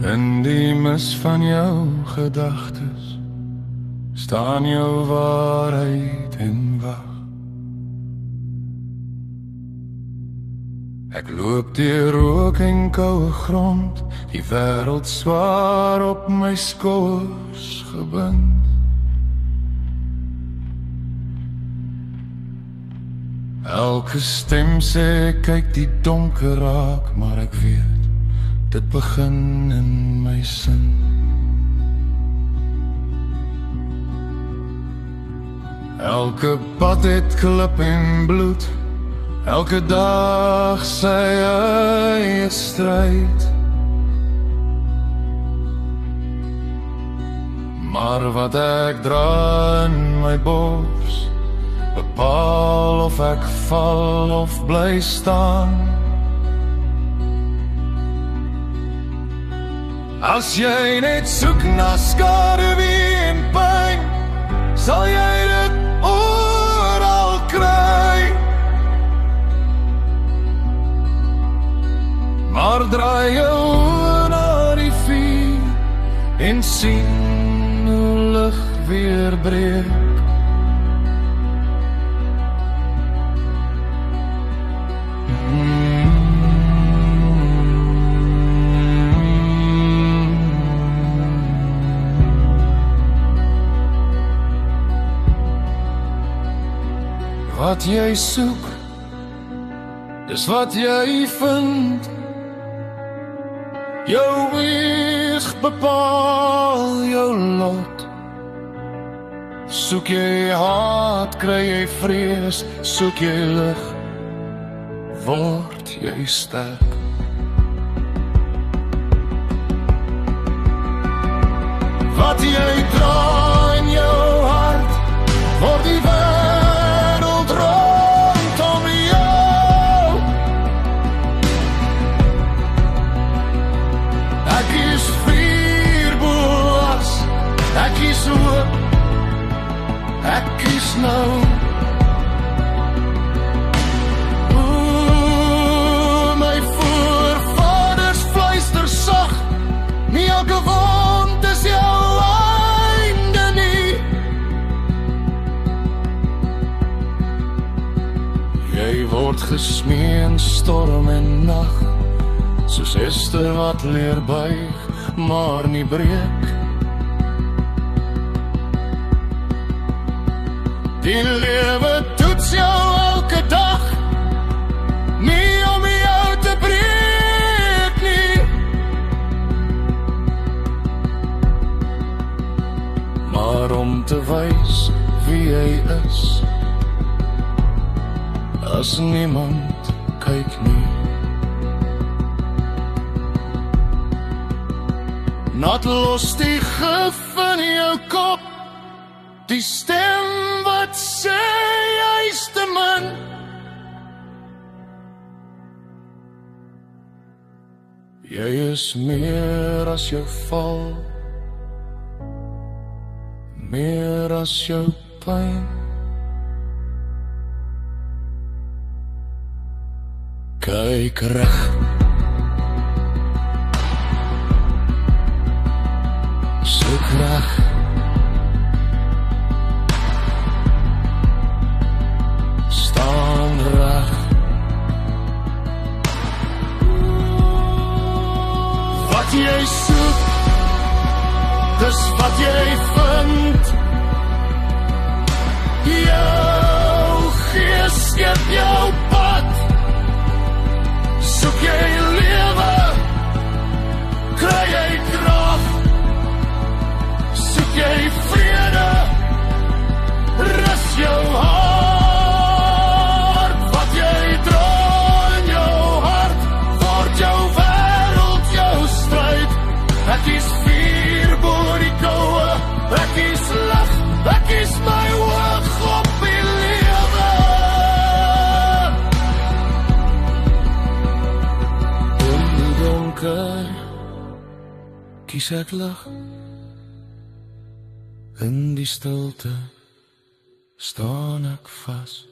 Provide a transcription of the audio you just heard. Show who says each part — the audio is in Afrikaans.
Speaker 1: In die mis van jou gedagtes staan jou waarheid en wag. Ek loop deur rook en koue grond, die wêreld swaar op my skouers gebind. Elke stem sê kyk die donker raak, maar ek weet dit begin in my sin. Elke pad het klip en bloed, elke dag sy eie stryd. Maar wat ek dra in my bors bepaal of ek val of bly staan. As jy net soek na skaduwee en pyn, sal jy dit oral kry. Maar draai jou na die vuur en sien hoe lig weer breek. Wat jy soek, dis wat jy vind. Jou weeg bepaal jou lot. Soek jy haat, kry jy vrees. Soek jy lig, word jy sterk. Wat jy dra in jou hart, word die wêreld rondom jou. Ek is vuurboas, ek is hoop, ek is nou. My voorvaders fluister sag, nie elke wond is jou einde nie. Jy word gesmee in storm en nag, soos Ester wat leer buig, maar nie breek. Die lewe toets jou elke dag, nie om jou te breek nie, maar om te wys wie jy is, as niemand kyk nie. Laat los die gif in jou kop, die stem wat sê jy's te min. Jy is meer as jou val, meer as jou pyn. Kyk reg, soek reg, staan reg. Wat jy soek, dis wat jy vind. Jou gees skep jou pad. Soek jy lewe, kry jy krag. Soek jy vrede, rus jou hart. Wat jy dra in jou hart, word jou wêreld jou stryd. Ek is vuur boor die koue, ek is lig, ek is my hoog op die lewe. In die donker kies ek lig, In die stilte staan ek vas.